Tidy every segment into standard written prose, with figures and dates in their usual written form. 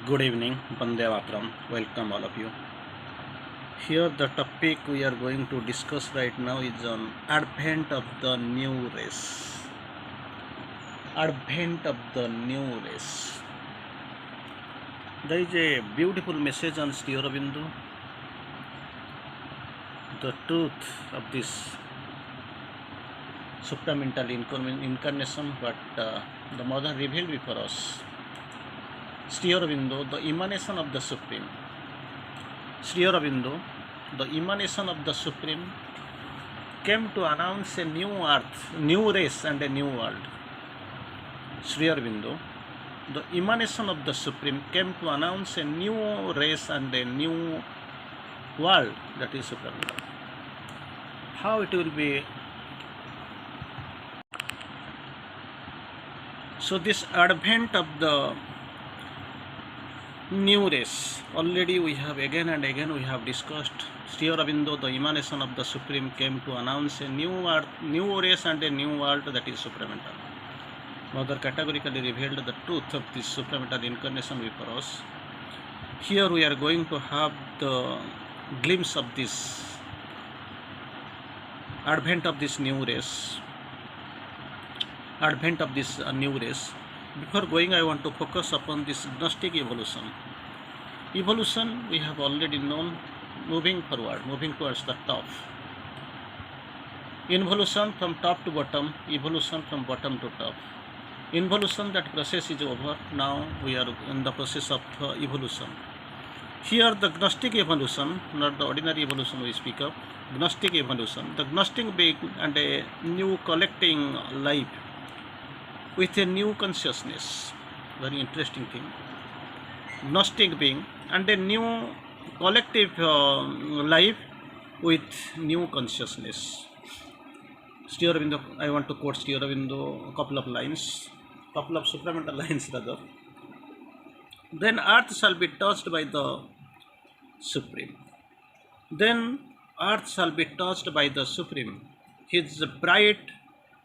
Good evening, Bande Matram. Welcome all of you. Here the topic we are going to discuss right now is on advent of the new race. Advent of the new race. There is a beautiful message on Sri Aurobindo. The truth of this supramental incarnation, but the mother revealed before us. Sri Aurobindo, the emanation of the Supreme. Sri Aurobindo, the emanation of the Supreme, came to announce a new earth, new race and a new world. Sri Aurobindo, the emanation of the Supreme, came to announce a new race and a new world, that is supramental. How it will be? So this advent of the new race, already we have again and again we have discussed. Sri Aurobindo, the emanation of the Supreme, came to announce a new earth, new race and a new world, that is supramental. Mother categorically revealed the truth of this supramental incarnation before us. Here we are going to have the glimpse of this advent of this new race. Advent of this new race. Before going, I want to focus upon this Gnostic evolution. Evolution we have already known, moving forward, moving towards the top. Involution from top to bottom, evolution from bottom to top. Involution, that process is over. Now we are in the process of evolution. Here the Gnostic evolution, not the ordinary evolution we speak of, Gnostic evolution. The Gnostic being and a new collecting life with a new consciousness. Very interesting thing. Gnostic being and a new collective life with new consciousness. Sri Aurobindo, I want to quote Sri Aurobindo, a couple of lines, couple of supramental lines rather. Then earth shall be touched by the Supreme. Then earth shall be touched by the Supreme. His bright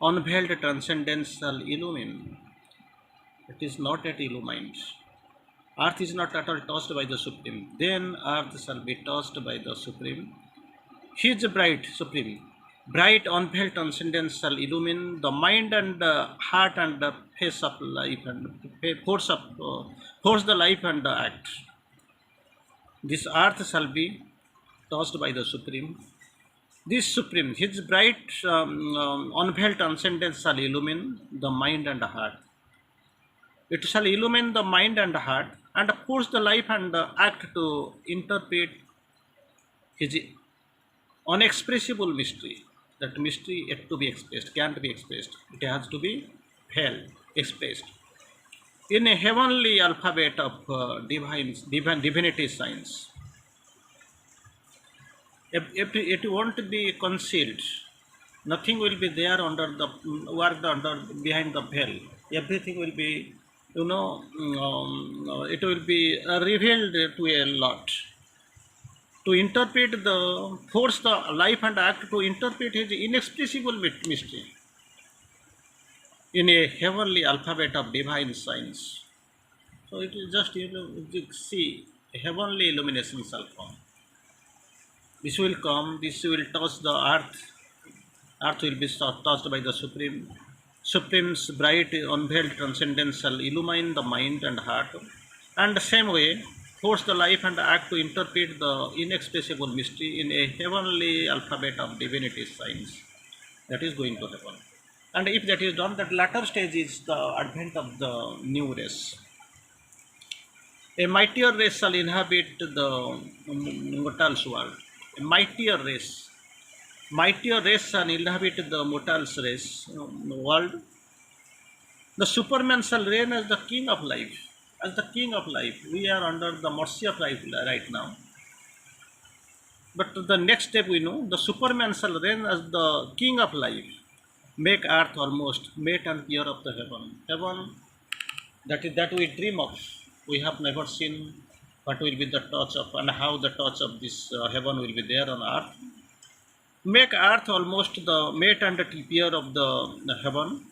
unveiled transcendence shall illumine. It is not yet illumined. Earth is not at all touched by the Supreme. Then earth shall be touched by the Supreme. His bright Supreme, bright unveiled transcendence shall illumine the mind and heart and the face of life and force the life and the act. This earth shall be touched by the Supreme. This Supreme, His bright unveiled transcendence shall illumine the mind and heart. It shall illumine the mind and heart and force the life and the act to interpret His unexpressible mystery. That mystery yet to be expressed, can't be expressed. It has to be expressed in a heavenly alphabet of divinity science. It won't be concealed. Nothing will be there under the behind the veil. Everything will be, it will be revealed to a lot. To interpret force the life and act to interpret His inexpressible mystery in a heavenly alphabet of divine science. So it is just, you see, a heavenly illumination shall come. This will come, this will touch the earth. Earth will be touched by the Supreme. Supreme's bright unveiled transcendence shall illumine the mind and heart. And the same way, force the life and act to interpret the inexpressible mystery in a heavenly alphabet of divinity science. That is going to happen. And if that is done, that latter stage is the advent of the new race. A mightier race shall inhabit the mortal's world. A mightier race shall inhabit the mortal's race world. The Superman shall reign as the king of life. As the king of life, we are under the mercy of life right now. But the next step we know, the Superman shall reign as the king of life, make earth almost mate and peer of the heaven. Heaven that we dream of, we have never seen what will be the touch of and how the touch of this heaven will be there on earth. Make earth almost the mate and peer of the heaven,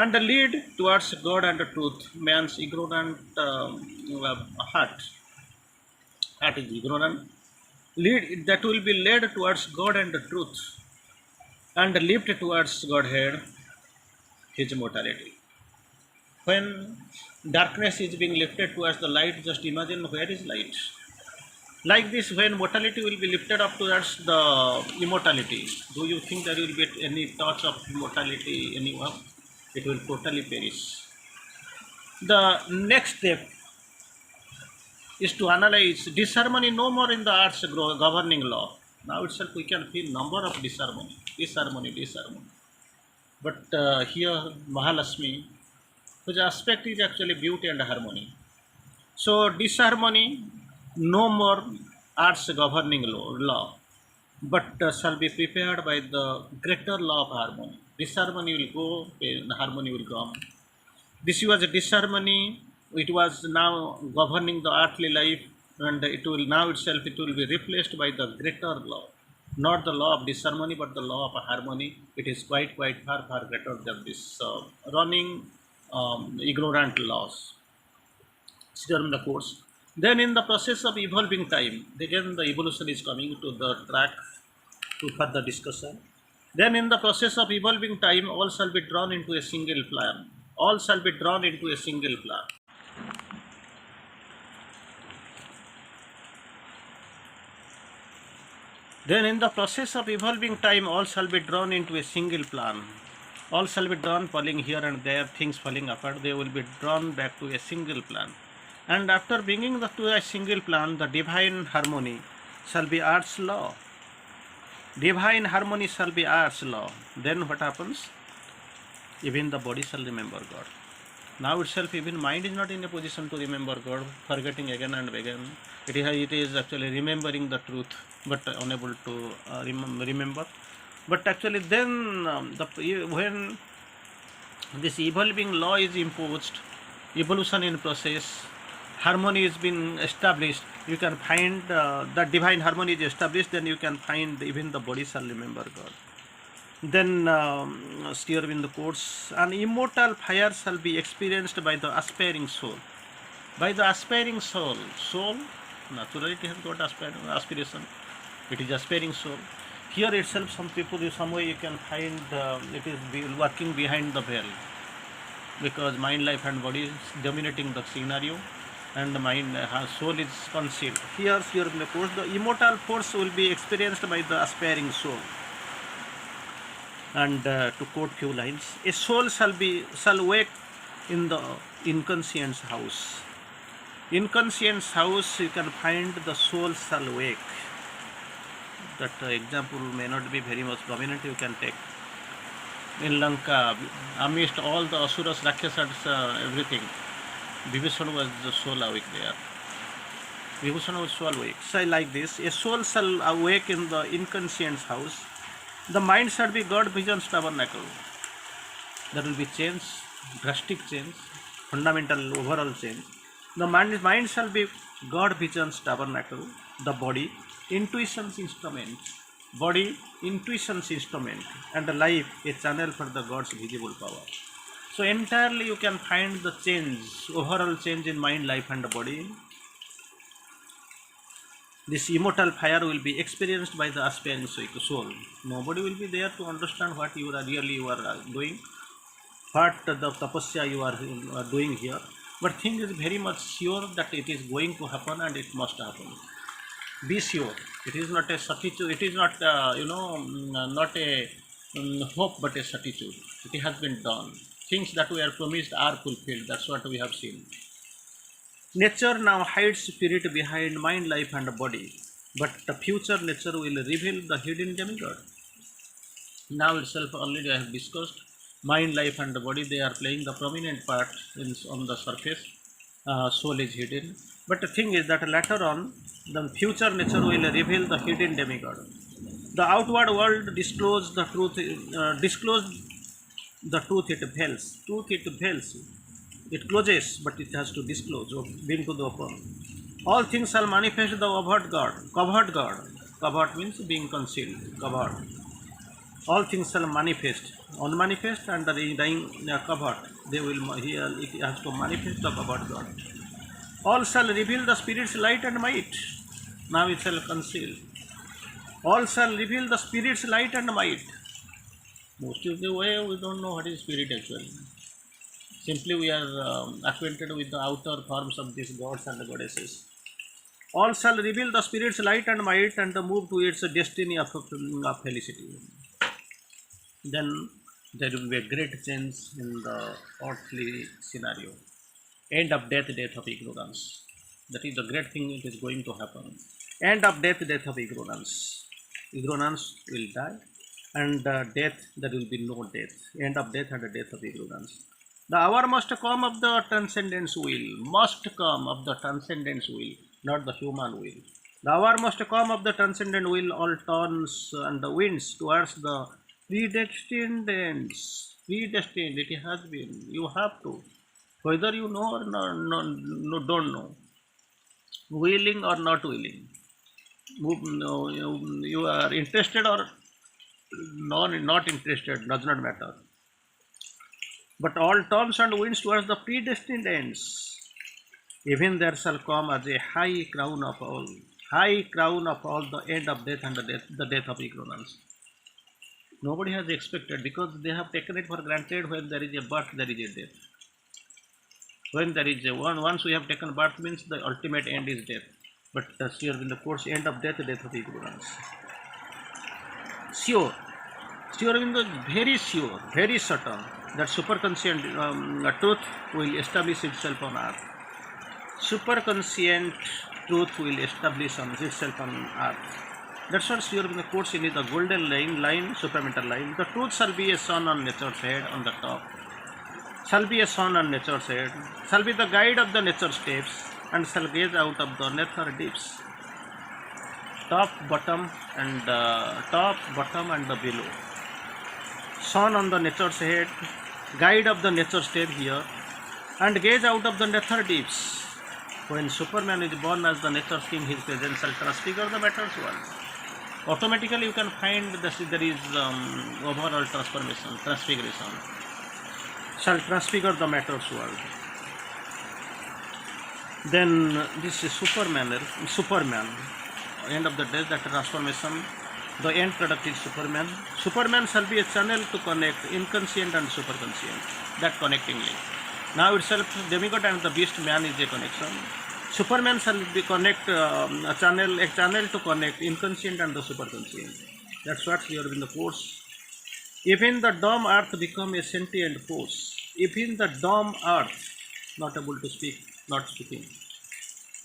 and the lead towards God and the truth. Man's ignorant heart, heart is ignorant. Lead that will be led towards God and the truth, and lift towards Godhead, his mortality. When darkness is being lifted towards the light, just imagine where is light. Like this, when mortality will be lifted up towards the immortality, do you think there will be any touch of immortality anywhere? It will totally perish. The next step is to analyze disharmony no more in the arts governing law. Now itself we can feel number of disharmony. But here Mahalakshmi, whose aspect is actually beauty and harmony. So disharmony, no more arts governing law, but shall be prepared by the greater law of harmony. Disharmony will go, and harmony will come. This was a disharmony. It was now governing the earthly life, and it will now itself it will be replaced by the greater law, not the law of disharmony, but the law of harmony. It is quite far greater than this running ignorant laws. During the course. Then in the process of evolving time, again the evolution is coming to the track to further discussion. Then in the process of evolving time, all shall be drawn into a single plan. All shall be drawn into a single plan. Then in the process of evolving time, all shall be drawn into a single plan. All shall be drawn falling here and there, things falling apart, they will be drawn back to a single plan. And after bringing to a single plan, the divine harmony shall be art's law. Divine harmony shall be art's law. Then what happens? Even the body shall remember God. Now itself, even mind is not in a position to remember God, forgetting again and again. It is actually remembering the truth, but unable to remember. But actually, then when this evolving law is imposed, evolution in process, harmony is being established, you can find the divine harmony is established, then you can find even the body shall remember God. Then steer in the course, an immortal fire shall be experienced by the aspiring soul. By the aspiring soul, naturally it has got aspiration, it is aspiring soul. Here itself, some people, some way you can find it is working behind the veil, because mind, life, and body is dominating the scenario, and the mind, soul is concealed. Here, in the course, the immortal force will be experienced by the aspiring soul. And to quote few lines, a soul shall wake in the inconscient's house. Inconscient's house, you can find the soul shall wake. That example may not be very much prominent, you can take. In Lanka, amidst all the asuras, rakshasas, everything, Vibhishana was the soul awake there. Vibhishana was soul awake. So like this, a soul shall awake in the inconscient's house. The mind shall be God vision's tabernacle. There will be change, drastic change, fundamental overall change. The mind shall be God vision's tabernacle. The body, intuition's instrument. Body, intuition's instrument. And the life, a channel for the God's visible power. So entirely you can find the change, overall change in mind, life, and the body. This immortal fire will be experienced by the aspiring soul. Nobody will be there to understand what you are doing, what the tapasya you are doing here. But thing is very much sure that it is going to happen and it must happen. Be sure. It is not a certitude. It is not not a hope, but a certitude. It has been done. Things that we are promised are fulfilled. That's what we have seen. Nature now hides spirit behind mind, life, and body, but the future nature will reveal the hidden demigod. Now itself already I have discussed, mind, life, and the body, they are playing the prominent part on the surface. Soul is hidden, but the thing is that later on, the future nature will reveal the hidden demigod. The outward world disclose the truth. It veils. It closes, but it has to disclose, bring to the open. All things shall manifest the covered God. Covered means being concealed, covered. All things shall manifest, unmanifest, and the dying covered. They will here it has to manifest the covered God. All shall reveal the Spirit's light and might. Now it shall conceal. All shall reveal the Spirit's light and might. Most of the way we don't know what is Spirit actually. Simply we are acquainted with the outer forms of these gods and the goddesses. All shall reveal the Spirit's light and might and move to its destiny of felicity. Then there will be a great change in the earthly scenario. End of death, death of ignorance. That is the great thing it is going to happen. End of death, death of ignorance. Ignorance will die, and death, there will be no death. End of death and the death of ignorance. The hour must come of the transcendence will, must come of the transcendence will, not the human will. The hour must come of the transcendent will, all turns and the winds towards the predestined ends. Predestined, it has been. You have to. Whether you know or don't know. Willing or not willing. You are interested or not interested, does not matter. But all turns and winds towards the predestined ends. Even there shall come as a high crown of all the end of death and the death of ignorance. Nobody has expected, because they have taken it for granted. When there is a birth, there is a death. When there is a once we have taken birth, means the ultimate end is death. But here in the course, end of death, death of ignorance. Sure in the very sure, very certain that superconscient truth will establish itself on earth. Superconscient truth will establish itself on earth. That's what Sri Aurobindo quotes in the golden line, supramental line. The truth shall be a sun on nature's head on the top. Shall be a sun on nature's head. Shall be the guide of the nature's steps, and shall gaze out of the nether deeps. Top, bottom, and the below. Sun on the nature's head, guide of the nature's step here, and gaze out of the nether deeps. When Superman is born as the nature's king, his presence shall transfigure the matter's world. Automatically you can find that there is overall transfiguration. Shall transfigure the matter's world. Then this is Superman, end of the day, that transformation, the end product is Superman. Superman shall be a channel to connect inconscient and superconscient, that connecting link. Now itself, demigod and the beast man is a connection. Superman shall be a channel to connect inconscient and the superconscient. That's what here in the course. Even the dumb earth become a sentient force. Even the dumb earth, not able to speak, not speaking,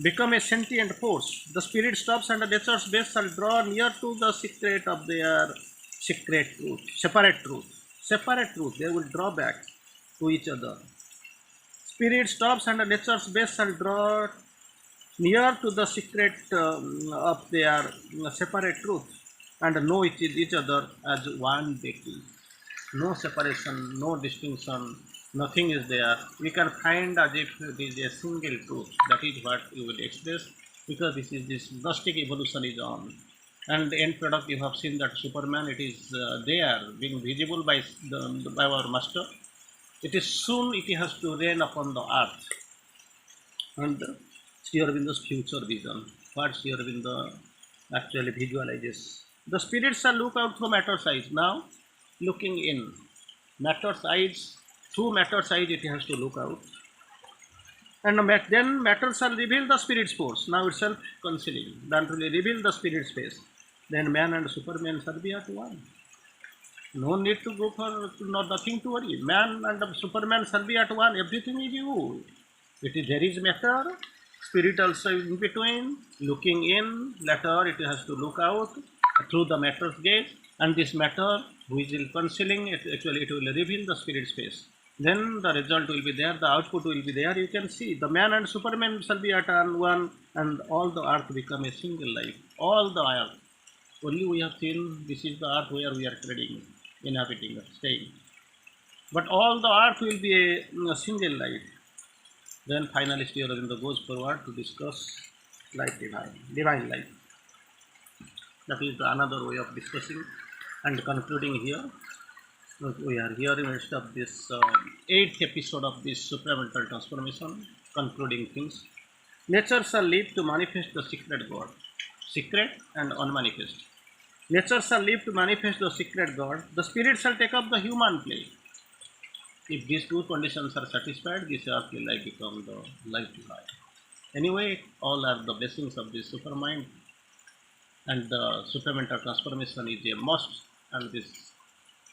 become a sentient force. The spirit stops and the nature's base shall draw near to the secret of their secret truth, separate truth. They will draw back to each other. Spirit stops and the nature's base shall draw near to the secret of their separate truth and know each other as one deity. No separation, no distinction, nothing is there. We can find as if it is a single truth. That is what you will express, because this Gnostic evolution is on. And the end product, you have seen that Superman, it is there, being visible by our master. It is soon it has to rain upon the earth. And Sri Aurobindo's future vision, what Sri Aurobindo actually visualizes. The spirit shall look out through matter's eyes. Now, looking in matter's eyes, through matter's eyes it has to look out. And then matter shall reveal the spirit's force. Now itself concealing, then to reveal the spirit's face. Then man and Superman shall be at one. No need to go for nothing to worry. Man and Superman shall be at one. Everything is you. There is matter, spirit also in between, looking in. Later it has to look out through the matter's gaze, and this matter, which is concealing, it will reveal the spirit's face. Then the result will be there, the output will be there. You can see the man and Superman shall be at one, and all the earth become a single life. All the earth. Only we have seen this is the earth where we are treading, inhabiting, staying. But all the earth will be a single life. Then finally Sri Aurobindo goes forward to discuss life divine life. That is another way of discussing. And concluding here, we are here in midst of this eighth episode of this supramental transformation. Concluding things, nature shall live to manifest the secret God, secret and unmanifest. Nature shall live to manifest the secret God. The spirit shall take up the human play. If these two conditions are satisfied, this earthly life becomes the life life. Anyway, all are the blessings of this supermind, and the supramental transformation is a must. And this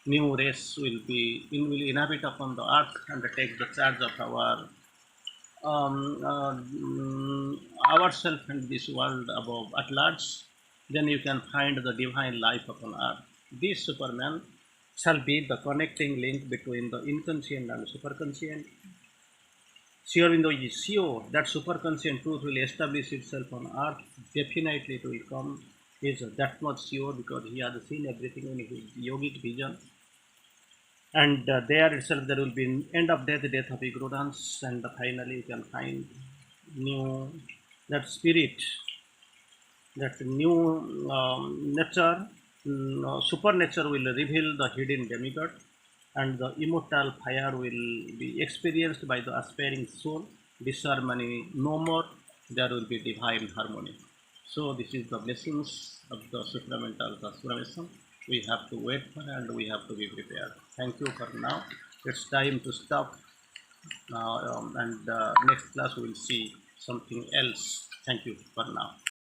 new race will inhabit upon the earth and take the charge of ourselves and this world above at large. Then you can find the divine life upon earth. This Superman shall be the connecting link between the inconscient and superconscient. Sure, in the sure that superconscient truth will establish itself on earth, definitely it will come. He is that much sure because he has seen everything in his yogic vision. And there itself there will be end of death, death of ignorance, and finally you can find new that spirit, that new nature, supernature will reveal the hidden demigod, and the immortal fire will be experienced by the aspiring soul. Disharmony no more, there will be divine harmony. So this is the blessings of the supramental transformation. We have to wait for and we have to be prepared. Thank you for now. It's time to stop now, and next class we will see something else. Thank you for now.